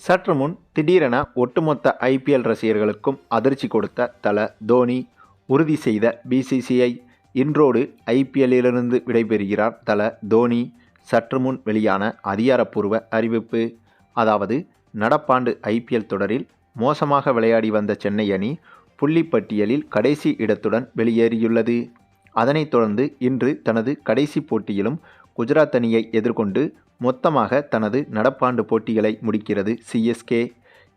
சற்று முன் திடீரென ஒட்டுமொத்த ஐபிஎல் ரசிகர்களுக்கும் அதிர்ச்சி கொடுத்த தல தோனி. உறுதி செய்த பிசிசிஐ. இன்றோடு ஐபிஎல்லிலிருந்து விடைபெறுகிறார் தல தோனி. சற்று முன் வெளியான அதிகாரப்பூர்வ அறிவிப்பு. அதாவது நடப்பாண்டு ஐபிஎல் தொடரில் மோசமாக விளையாடி வந்த சென்னை அணி புள்ளிப்பட்டியலில் கடைசி இடத்துடன் வெளியேறியுள்ளது. அதனைத் தொடர்ந்து இன்று தனது கடைசி போட்டியிலும் குஜராத் அணியை எதிர்கொண்டு மொத்தமாக தனது நடப்பாண்டு போட்டிகளை முடிக்கிறது சிஎஸ்கே.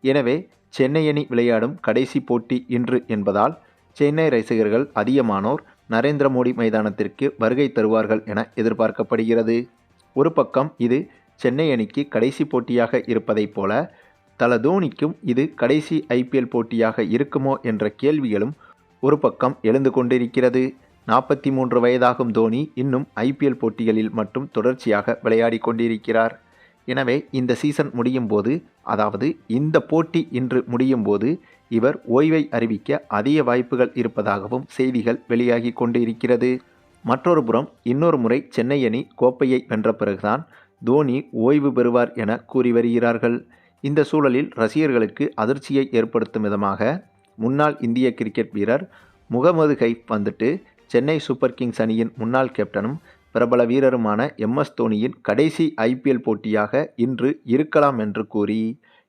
எனவே சென்னை அணி விளையாடும் கடைசி போட்டி இன்று என்பதால் சென்னை ரசிகர்கள் அதிகமானோர் நரேந்திர மோடி மைதானத்திற்கு வருகை தருவார்கள் என எதிர்பார்க்கப்படுகிறது. ஒரு பக்கம் இது சென்னை அணிக்கு கடைசி போட்டியாக இருப்பதைப் போல தல தோனிக்கும் இது கடைசி ஐபிஎல் போட்டியாக இருக்குமோ என்ற கேள்விகளும் ஒரு பக்கம் எழுந்து கொண்டிருக்கிறது. 43 வயதாகும் தோனி இன்னும் ஐபிஎல் போட்டிகளில் மட்டும் தொடர்ச்சியாக விளையாடி கொண்டிருக்கிறார். எனவே இந்த சீசன் முடியும் போது, அதாவது இந்த போட்டி இன்று முடியும் போது இவர் ஓய்வை அறிவிக்க அதிக வாய்ப்புகள் இருப்பதாகவும் செய்திகள் வெளியாகி கொண்டிருக்கிறது. மற்றொரு புறம் இன்னொரு முறை சென்னை அணி கோப்பையை வென்ற பிறகுதான் தோனி ஓய்வு பெறுவார் என கூறி வருகிறார்கள். இந்த சூழலில் ரசிகர்களுக்கு அதிர்ச்சியை ஏற்படுத்தும் விதமாக முன்னாள் இந்திய கிரிக்கெட் வீரர் முகமது கைஃப் வந்துட்டு சென்னை சூப்பர் கிங்ஸ் அணியின் முன்னாள் கேப்டனும் பிரபல வீரருமான MS தோனியின் கடைசி ஐபிஎல் போட்டியாக இன்று இருக்கலாம் என்று கூறி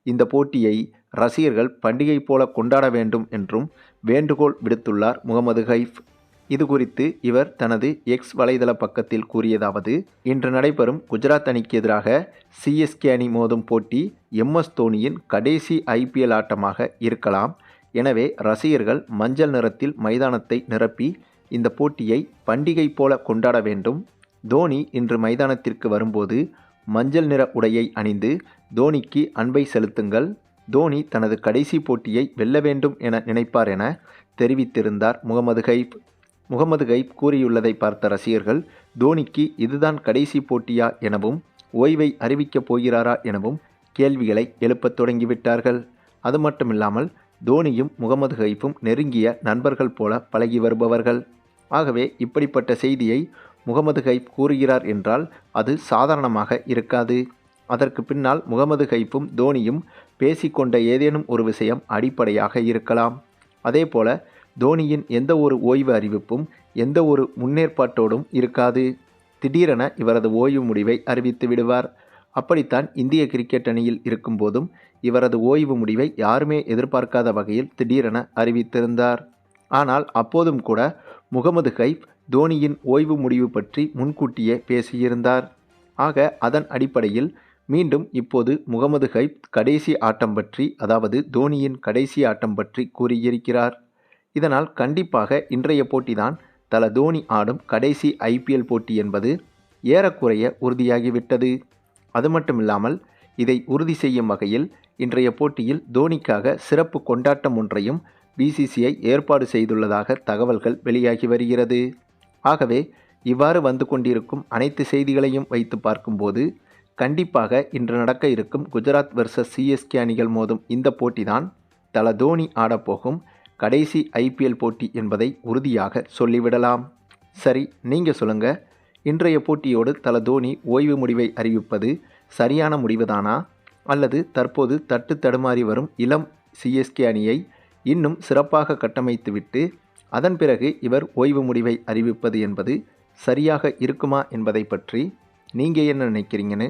இந்த போட்டியை ரசிகர்கள் பண்டிகை போல கொண்டாட வேண்டும் என்றும் வேண்டுகோள் விடுத்துள்ளார் முகமது கைஃப். இது குறித்து இவர் தனது எக்ஸ் வலைதள பக்கத்தில் கூறியதாவது: இன்று நடைபெறும் குஜராத் அணிக்கு எதிராக சிஎஸ்கே அணி மோதும் போட்டி MS தோனியின் கடைசி ஐபிஎல் ஆட்டமாக இருக்கலாம். எனவே ரசிகர்கள் மஞ்சள் நிறத்தில் மைதானத்தை நிரப்பி இந்த போட்டியை பண்டிகை போல கொண்டாட வேண்டும். தோனி இன்று மைதானத்திற்கு வரும்போது மஞ்சள் நிற உடையை அணிந்து தோனிக்கு அன்பை செலுத்துங்கள். தோனி தனது கடைசி போட்டியை வெல்ல வேண்டும் என நினைப்பார் என தெரிவித்திருந்தார் முகமது கைஃப். முகமது கைஃப் கூறியுள்ளதை பார்த்த ரசிகர்கள் தோனிக்கு இதுதான் கடைசி போட்டியா எனவும் ஓய்வை அறிவிக்கப் போகிறாரா எனவும் கேள்விகளை எழுப்பத் தொடங்கிவிட்டார்கள். அது மட்டுமில்லாமல் தோனியும் முகமது கைஃபும் நெருங்கிய நண்பர்கள் போல பழகி வருபவர்கள். ஆகவே இப்படிப்பட்ட செய்தியை முகமது கைஃப் கூறுகிறார் என்றால் அது சாதாரணமாக இருக்காது. அதற்கு பின்னால் முகமது கைஃபும் தோனியும் பேசிக்கொண்ட ஏதேனும் ஒரு விஷயம் அடிப்படையாக இருக்கலாம். அதேபோல தோனியின் எந்த ஒரு ஓய்வு அறிவிப்பும் எந்த ஒரு முன்னேற்பாட்டோடும் இருக்காது. திடீரென இவரது ஓய்வு முடிவை அறிவித்து விடுவார். அப்படித்தான் இந்திய கிரிக்கெட் அணியில் இருக்கும்போதும் இவரது ஓய்வு முடிவை யாருமே எதிர்பார்க்காத வகையில் திடீரென அறிவித்திருந்தார். ஆனால் அப்போதும் கூட முகமது கைஃப் தோனியின் ஓய்வு முடிவு பற்றி முன்கூட்டியே பேசியிருந்தார். ஆக அதன் அடிப்படையில் மீண்டும் இப்போது முகமது கைஃப் கடைசி ஆட்டம் பற்றி, அதாவது தோனியின் கடைசி ஆட்டம் பற்றி கூறியிருக்கிறார். இதனால் கண்டிப்பாக இன்றைய போட்டிதான் தல தோனி ஆடும் கடைசி ஐபிஎல் போட்டி என்பது ஏறக்குறைய உறுதியாகிவிட்டது. அது மட்டுமில்லாமல் இதை உறுதி செய்யும் வகையில் இன்றைய போட்டியில் தோனிக்காக சிறப்பு கொண்டாட்டம் ஒன்றையும் பிசிசிஐ ஏற்பாடு செய்துள்ளதாக தகவல்கள் வெளியாகி வருகிறது. ஆகவே இவ்வாறு வந்து கொண்டிருக்கும் அனைத்து செய்திகளையும் வைத்து பார்க்கும்போது கண்டிப்பாக இன்று நடக்க இருக்கும் குஜராத் வெர்சஸ் சிஎஸ்கே அணிகள் மோதும் இந்த போட்டிதான் தல தோனி ஆடப்போகும் கடைசி ஐபிஎல் போட்டி என்பதை உறுதியாக சொல்லிவிடலாம். சரி, நீங்கள் சொல்லுங்கள், இன்றைய போட்டியோடு தல தோனி ஓய்வு முடிவை அறிவிப்பது சரியான முடிவுதானா, அல்லது தற்போது தட்டு தடுமாறி வரும் இளம் சிஎஸ்கே அணியை இன்னும் சிறப்பாக கட்டமைத்துவிட்டு அதன் பிறகு இவர் ஓய்வு முடிவை அறிவிப்பது என்பது சரியாக இருக்குமா என்பதை பற்றி நீங்கள் என்ன நினைக்கிறீங்கன்னு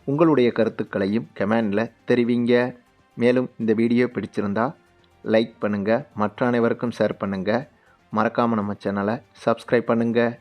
உங்களுடைய கருத்துக்களையும் கமெண்டில் தெரிவிங்க. மேலும் இந்த வீடியோ பிடிச்சிருந்தா லைக் பண்ணுங்கள், மற்ற அனைவருக்கும் ஷேர் பண்ணுங்கள், மறக்காமல் நம்ம சேனலை சப்ஸ்கிரைப் பண்ணுங்கள்.